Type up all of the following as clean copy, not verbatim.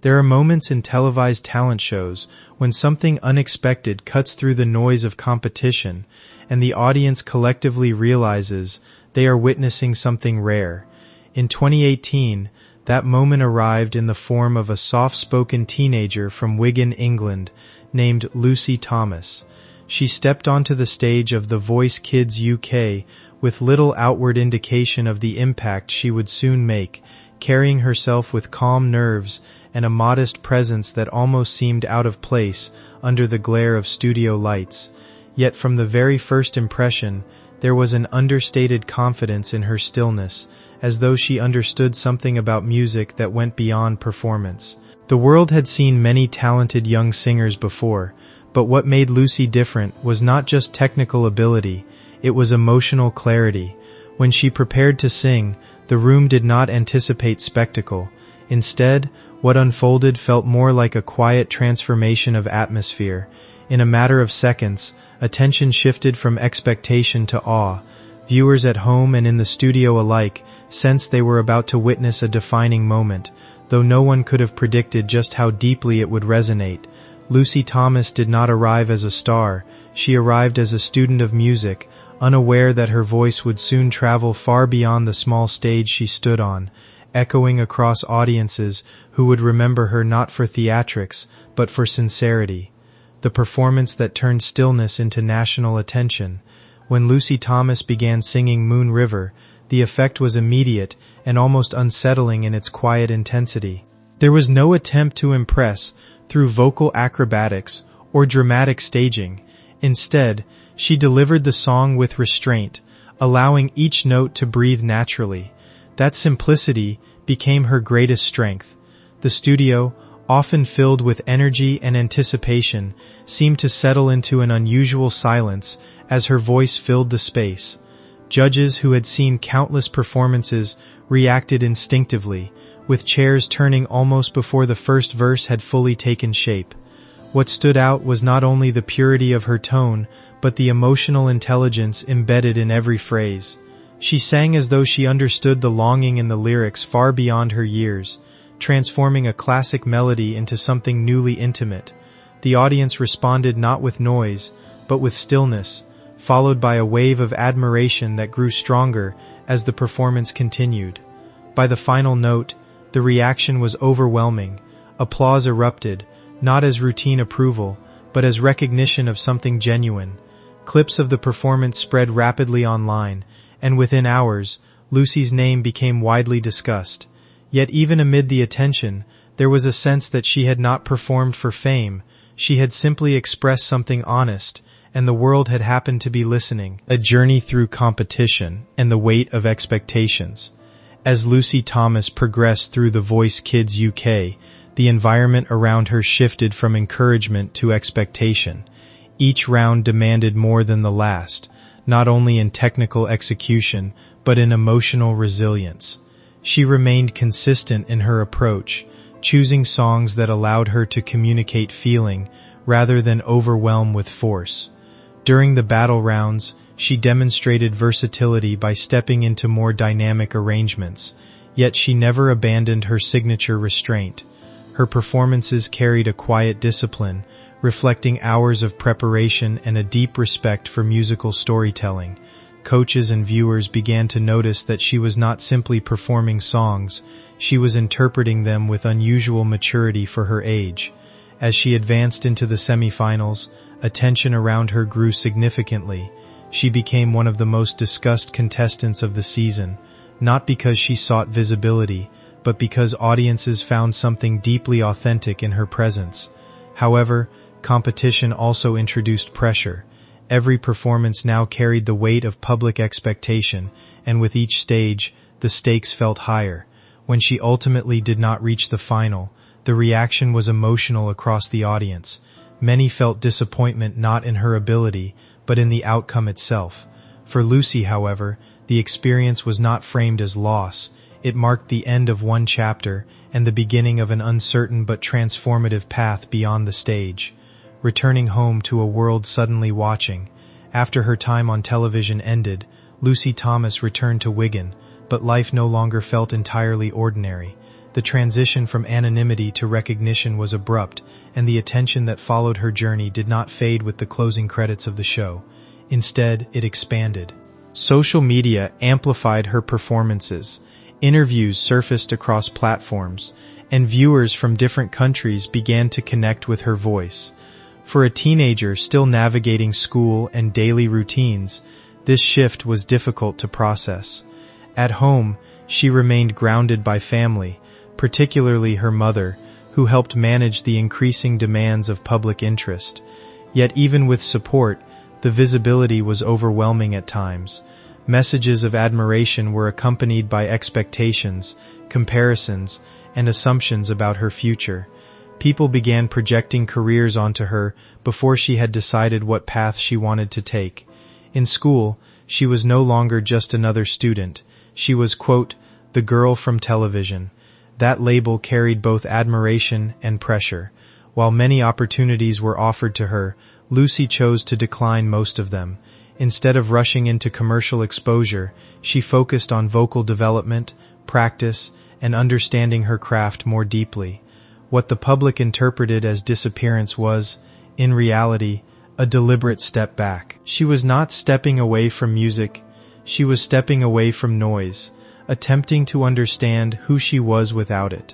There are moments in televised talent shows when something unexpected cuts through the noise of competition, and the audience collectively realizes they are witnessing something rare. In 2018, that moment arrived in the form of a soft-spoken teenager from Wigan, England, named Lucy Thomas. She stepped onto the stage of The Voice Kids UK with little outward indication of the impact she would soon make, carrying herself with calm nerves and a modest presence that almost seemed out of place under the glare of studio lights. Yet from the very first impression, there was an understated confidence in her stillness, as though she understood something about music that went beyond performance. The world had seen many talented young singers before, but what made Lucy different was not just technical ability, it was emotional clarity. When she prepared to sing, the room did not anticipate spectacle. Instead, what unfolded felt more like a quiet transformation of atmosphere. In a matter of seconds, attention shifted from expectation to awe. Viewers at home and in the studio alike sensed they were about to witness a defining moment, though no one could have predicted just how deeply it would resonate. Lucy Thomas did not arrive as a star, she arrived as a student of music, unaware that her voice would soon travel far beyond the small stage she stood on, echoing across audiences who would remember her not for theatrics, but for sincerity. The performance that turned stillness into national attention. When Lucy Thomas began singing Moon River, the effect was immediate and almost unsettling in its quiet intensity. There was no attempt to impress through vocal acrobatics or dramatic staging. Instead, she delivered the song with restraint, allowing each note to breathe naturally. That simplicity became her greatest strength. The studio, often filled with energy and anticipation, seemed to settle into an unusual silence as her voice filled the space. Judges who had seen countless performances reacted instinctively, with chairs turning almost before the first verse had fully taken shape. What stood out was not only the purity of her tone, but the emotional intelligence embedded in every phrase. She sang as though she understood the longing in the lyrics far beyond her years, transforming a classic melody into something newly intimate. The audience responded not with noise, but with stillness, followed by a wave of admiration that grew stronger as the performance continued. By the final note, the reaction was overwhelming. Applause erupted, not as routine approval, but as recognition of something genuine. Clips of the performance spread rapidly online, and within hours, Lucy's name became widely discussed. Yet even amid the attention, there was a sense that she had not performed for fame, she had simply expressed something honest, and the world had happened to be listening. A journey through competition and the weight of expectations. As Lucy Thomas progressed through The Voice Kids UK, the environment around her shifted from encouragement to expectation. Each round demanded more than the last, not only in technical execution, but in emotional resilience. She remained consistent in her approach, choosing songs that allowed her to communicate feeling rather than overwhelm with force. During the battle rounds, she demonstrated versatility by stepping into more dynamic arrangements, yet she never abandoned her signature restraint. Her performances carried a quiet discipline, reflecting hours of preparation and a deep respect for musical storytelling. Coaches and viewers began to notice that she was not simply performing songs, she was interpreting them with unusual maturity for her age. As she advanced into the semifinals, attention around her grew significantly. She became one of the most discussed contestants of the season, not because she sought visibility, but because audiences found something deeply authentic in her presence. However, competition also introduced pressure. Every performance now carried the weight of public expectation, and with each stage, the stakes felt higher. When she ultimately did not reach the final, the reaction was emotional across the audience. Many felt disappointment not in her ability, but in the outcome itself. For Lucy, however, the experience was not framed as loss. It marked the end of one chapter and the beginning of an uncertain but transformative path beyond the stage. Returning home to a world suddenly watching. After her time on television ended, Lucy Thomas returned to Wigan, but life no longer felt entirely ordinary. The transition from anonymity to recognition was abrupt, and the attention that followed her journey did not fade with the closing credits of the show. Instead, it expanded. Social media amplified her performances. Interviews surfaced across platforms, and viewers from different countries began to connect with her voice. For a teenager still navigating school and daily routines, this shift was difficult to process. At home, she remained grounded by family, particularly her mother, who helped manage the increasing demands of public interest. Yet even with support, the visibility was overwhelming at times. Messages of admiration were accompanied by expectations, comparisons, and assumptions about her future. People began projecting careers onto her before she had decided what path she wanted to take. In school, she was no longer just another student. She was, quote, the girl from television. That label carried both admiration and pressure. While many opportunities were offered to her, Lucy chose to decline most of them. Instead of rushing into commercial exposure, she focused on vocal development, practice, and understanding her craft more deeply. What the public interpreted as disappearance was, in reality, a deliberate step back. She was not stepping away from music, she was stepping away from noise, attempting to understand who she was without it.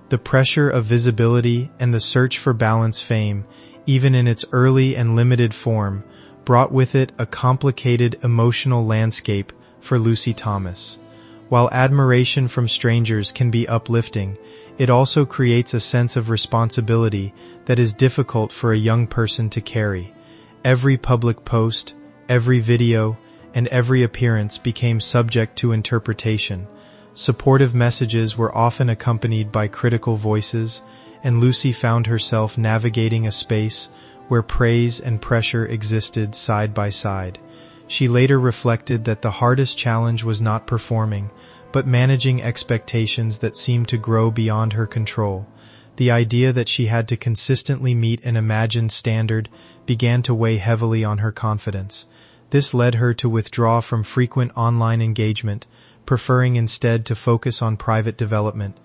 The pressure of visibility and the search for balance fame, even in its early and limited form, brought with it a complicated emotional landscape for Lucy Thomas. While admiration from strangers can be uplifting, it also creates a sense of responsibility that is difficult for a young person to carry. Every public post, every video, and every appearance became subject to interpretation. Supportive messages were often accompanied by critical voices, and Lucy found herself navigating a space where praise and pressure existed side by side. She later reflected that the hardest challenge was not performing, but managing expectations that seemed to grow beyond her control. The idea that she had to consistently meet an imagined standard began to weigh heavily on her confidence. This led her to withdraw from frequent online engagement, preferring instead to focus on private development.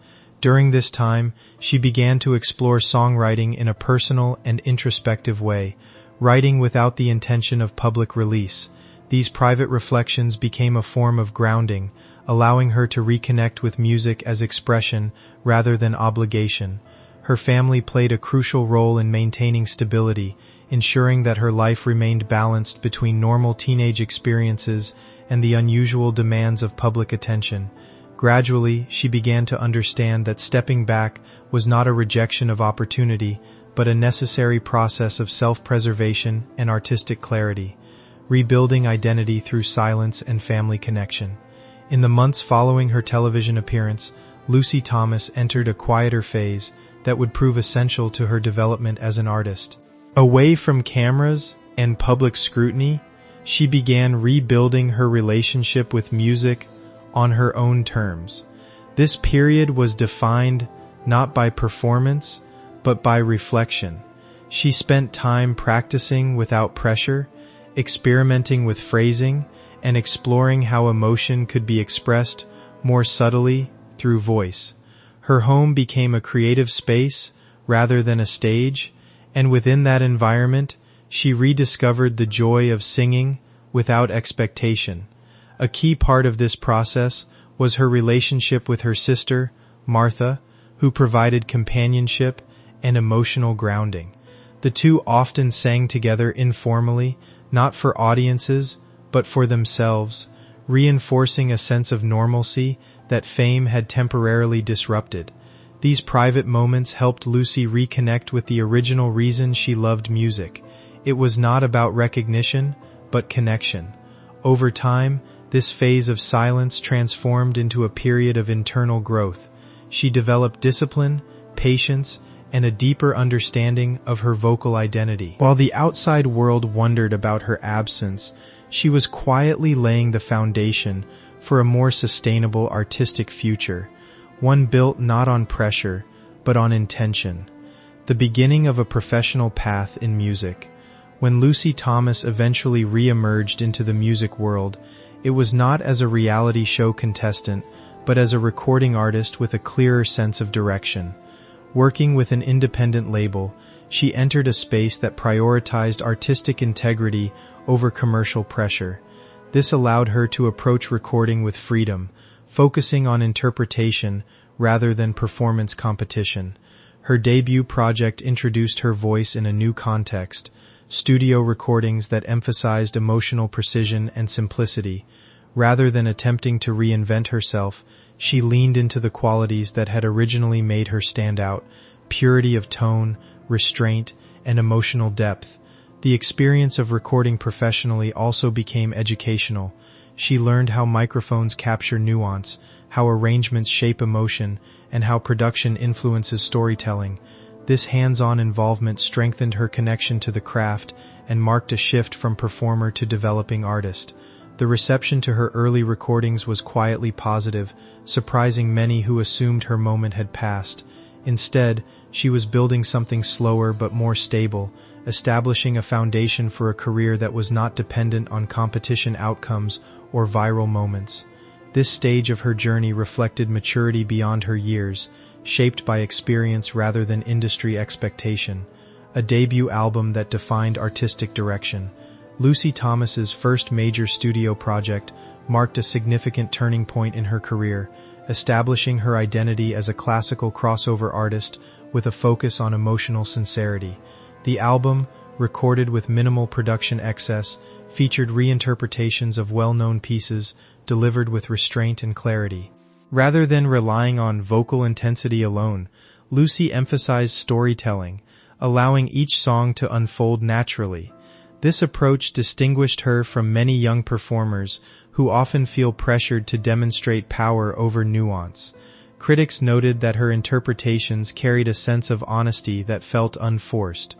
During this time, she began to explore songwriting in a personal and introspective way, writing without the intention of public release. These private reflections became a form of grounding, allowing her to reconnect with music as expression rather than obligation. Her family played a crucial role in maintaining stability, ensuring that her life remained balanced between normal teenage experiences and the unusual demands of public attention. Gradually, she began to understand that stepping back was not a rejection of opportunity, but a necessary process of self-preservation and artistic clarity, rebuilding identity through silence and family connection. In the months following her television appearance, Lucy Thomas entered a quieter phase that would prove essential to her development as an artist. Away from cameras and public scrutiny, she began rebuilding her relationship with music on her own terms. This period was defined not by performance, but by reflection. She spent time practicing without pressure, experimenting with phrasing, and exploring how emotion could be expressed more subtly through voice. Her home became a creative space rather than a stage, and within that environment, she rediscovered the joy of singing without expectation. A key part of this process was her relationship with her sister, Martha, who provided companionship and emotional grounding. The two often sang together informally, not for audiences, but for themselves, reinforcing a sense of normalcy that fame had temporarily disrupted. These private moments helped Lucy reconnect with the original reason she loved music. It was not about recognition, but connection. Over time, this phase of silence transformed into a period of internal growth. She developed discipline, patience, and a deeper understanding of her vocal identity. While the outside world wondered about her absence, she was quietly laying the foundation for a more sustainable artistic future, one built not on pressure, but on intention. The beginning of a professional path in music. When Lucy Thomas eventually re-emerged into the music world, it was not as a reality show contestant, but as a recording artist with a clearer sense of direction. Working with an independent label, she entered a space that prioritized artistic integrity over commercial pressure. This allowed her to approach recording with freedom, focusing on interpretation rather than performance competition. Her debut project introduced her voice in a new context, studio recordings that emphasized emotional precision and simplicity. Rather than attempting to reinvent herself, she leaned into the qualities that had originally made her stand out: purity of tone, restraint, and emotional depth. The experience of recording professionally also became educational. She learned how microphones capture nuance, how arrangements shape emotion, and how production influences storytelling. This hands-on involvement strengthened her connection to the craft and marked a shift from performer to developing artist. The reception to her early recordings was quietly positive, surprising many who assumed her moment had passed. Instead, she was building something slower but more stable, establishing a foundation for a career that was not dependent on competition outcomes or viral moments. This stage of her journey reflected maturity beyond her years, shaped by experience rather than industry expectation. A debut album that defined artistic direction. Lucy Thomas's first major studio project marked a significant turning point in her career, establishing her identity as a classical crossover artist with a focus on emotional sincerity. The album, recorded with minimal production excess, featured reinterpretations of well-known pieces delivered with restraint and clarity. Rather than relying on vocal intensity alone, Lucy emphasized storytelling, allowing each song to unfold naturally. This approach distinguished her from many young performers who often feel pressured to demonstrate power over nuance. Critics noted that her interpretations carried a sense of honesty that felt unforced.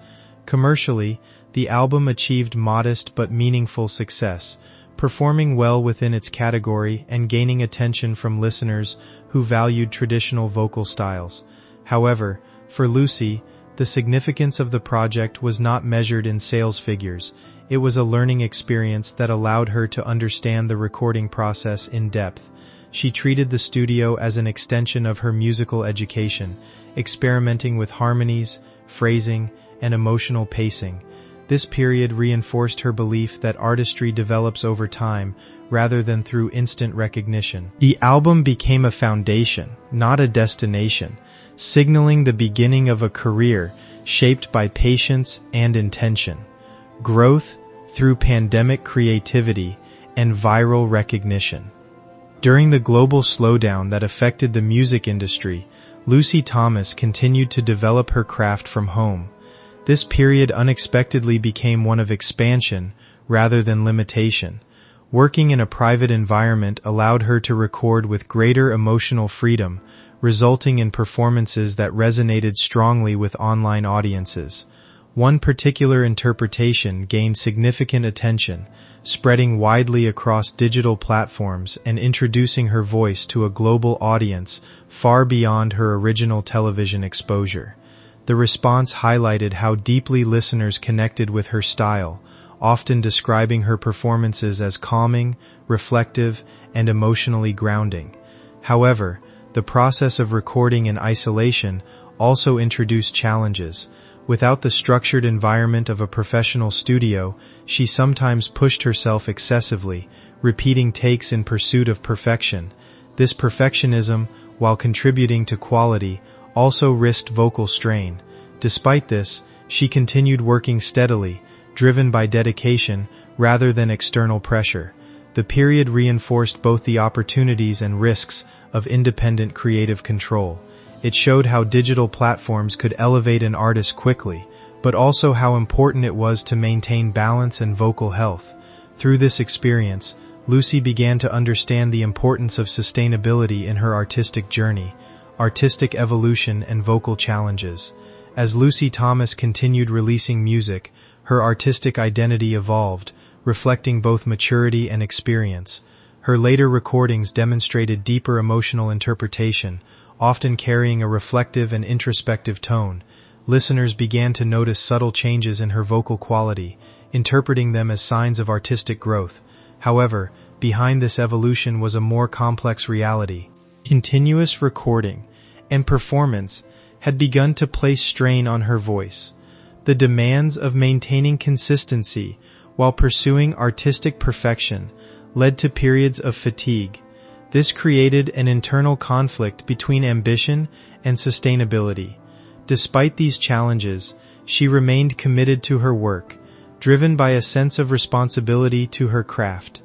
Commercially, the album achieved modest but meaningful success, performing well within its category and gaining attention from listeners who valued traditional vocal styles. However, for Lucy, the significance of the project was not measured in sales figures. It was a learning experience that allowed her to understand the recording process in depth. She treated the studio as an extension of her musical education, experimenting with harmonies, phrasing, and emotional pacing. This period reinforced her belief that artistry develops over time rather than through instant recognition. The album became a foundation, not a destination, signaling the beginning of a career shaped by patience and intention, growth through pandemic creativity, and viral recognition. During the global slowdown that affected the music industry, Lucy Thomas continued to develop her craft from home. This period unexpectedly became one of expansion rather than limitation. Working in a private environment allowed her to record with greater emotional freedom, resulting in performances that resonated strongly with online audiences. One particular interpretation gained significant attention, spreading widely across digital platforms and introducing her voice to a global audience far beyond her original television exposure. The response highlighted how deeply listeners connected with her style, often describing her performances as calming, reflective, and emotionally grounding. However, the process of recording in isolation also introduced challenges. Without the structured environment of a professional studio, she sometimes pushed herself excessively, repeating takes in pursuit of perfection. This perfectionism, while contributing to quality, also risked vocal strain. Despite this, she continued working steadily, driven by dedication rather than external pressure. The period reinforced both the opportunities and risks of independent creative control. It showed how digital platforms could elevate an artist quickly, but also how important it was to maintain balance and vocal health. Through this experience, Lucy began to understand the importance of sustainability in her artistic journey, artistic evolution, and vocal challenges. As Lucy Thomas continued releasing music, her artistic identity evolved, reflecting both maturity and experience. Her later recordings demonstrated deeper emotional interpretation, often carrying a reflective and introspective tone. Listeners began to notice subtle changes in her vocal quality, interpreting them as signs of artistic growth. However, behind this evolution was a more complex reality. continuous recording and performance had begun to place strain on her voice. The demands of maintaining consistency while pursuing artistic perfection led to periods of fatigue. This created an internal conflict between ambition and sustainability. Despite these challenges, she remained committed to her work, driven by a sense of responsibility to her craft.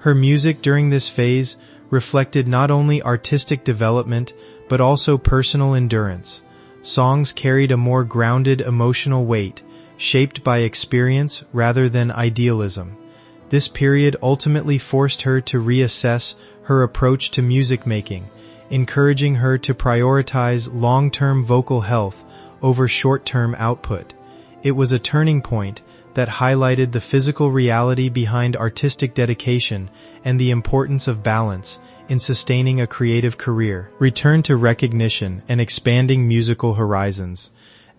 Her music during this phase reflected not only artistic development but also personal endurance. Songs carried a more grounded emotional weight, shaped by experience rather than idealism. This period ultimately forced her to reassess her approach to music making, encouraging her to prioritize long-term vocal health over short-term output. It was a turning point that highlighted the physical reality behind artistic dedication and the importance of balance in sustaining a creative career. Return to recognition and expanding musical horizons.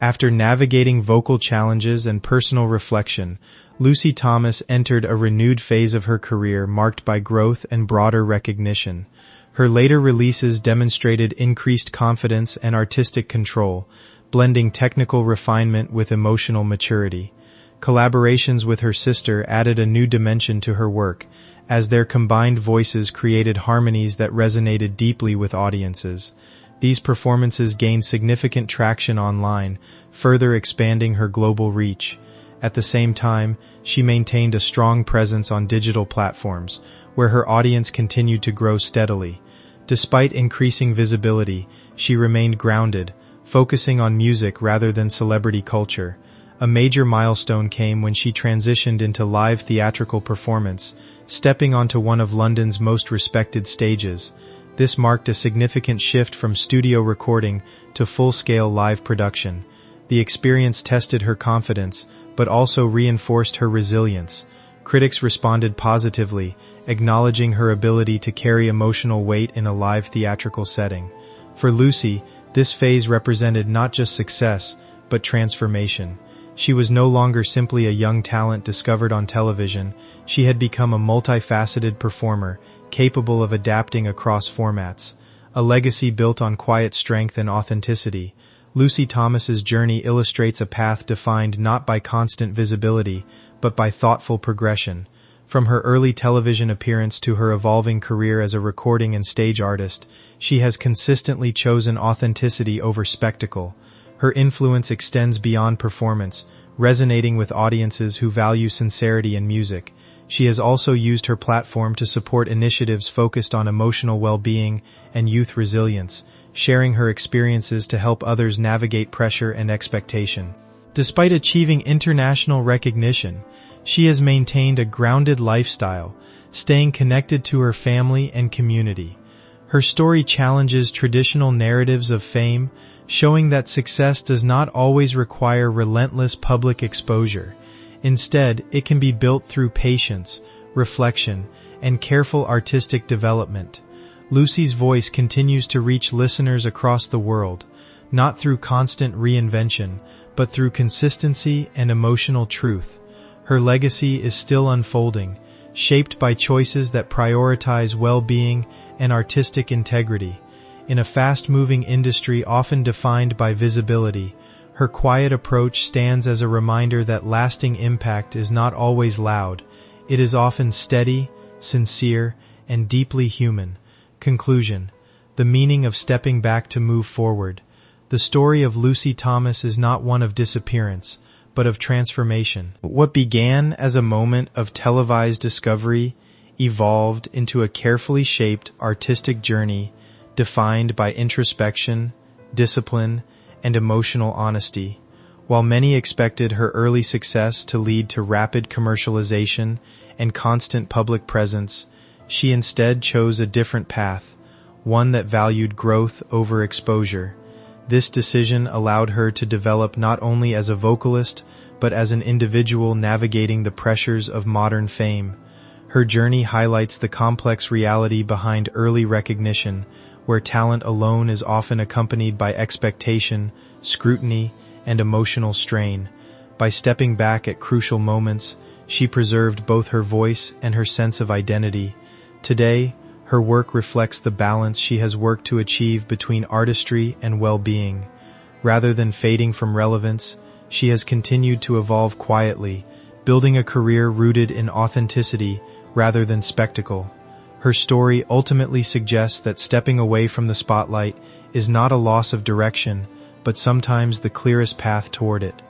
After navigating vocal challenges and personal reflection, Lucy Thomas entered a renewed phase of her career marked by growth and broader recognition. Her later releases demonstrated increased confidence and artistic control, blending technical refinement with emotional maturity. Collaborations with her sister added a new dimension to her work, as their combined voices created harmonies that resonated deeply with audiences. These performances gained significant traction online, further expanding her global reach. At the same time, she maintained a strong presence on digital platforms, where her audience continued to grow steadily. Despite increasing visibility, she remained grounded, focusing on music rather than celebrity culture. A major milestone came when she transitioned into live theatrical performance, stepping onto one of London's most respected stages. This marked a significant shift from studio recording to full-scale live production. The experience tested her confidence, but also reinforced her resilience. Critics responded positively, acknowledging her ability to carry emotional weight in a live theatrical setting. For Lucy, this phase represented not just success, but transformation. She was no longer simply a young talent discovered on television. She had become a multifaceted performer, capable of adapting across formats. A legacy built on quiet strength and authenticity. Lucy Thomas's journey illustrates a path defined not by constant visibility, but by thoughtful progression. From her early television appearance to her evolving career as a recording and stage artist, she has consistently chosen authenticity over spectacle. Her influence extends beyond performance, resonating with audiences who value sincerity in music. She has also used her platform to support initiatives focused on emotional well-being and youth resilience, sharing her experiences to help others navigate pressure and expectation. Despite achieving international recognition, she has maintained a grounded lifestyle, staying connected to her family and community. Her story challenges traditional narratives of fame, showing that success does not always require relentless public exposure. Instead, it can be built through patience, reflection, and careful artistic development. Lucy's voice continues to reach listeners across the world, not through constant reinvention, but through consistency and emotional truth. Her legacy is still unfolding, shaped by choices that prioritize well-being and artistic integrity. In a fast-moving industry often defined by visibility, her quiet approach stands as a reminder that lasting impact is not always loud. It is often steady, sincere, and deeply human. Conclusion. The meaning of stepping back to move forward. The story of Lucy Thomas is not one of disappearance, but of transformation. What began as a moment of televised discovery evolved into a carefully shaped artistic journey defined by introspection, discipline, and emotional honesty. While many expected her early success to lead to rapid commercialization and constant public presence, she instead chose a different path, one that valued growth over exposure. This decision allowed her to develop not only as a vocalist, but as an individual navigating the pressures of modern fame. Her journey highlights the complex reality behind early recognition, where talent alone is often accompanied by expectation, scrutiny, and emotional strain. By stepping back at crucial moments, she preserved both her voice and her sense of identity. Today, her work reflects the balance she has worked to achieve between artistry and well-being. Rather than fading from relevance, she has continued to evolve quietly, building a career rooted in authenticity rather than spectacle. Her story ultimately suggests that stepping away from the spotlight is not a loss of direction, but sometimes the clearest path toward it.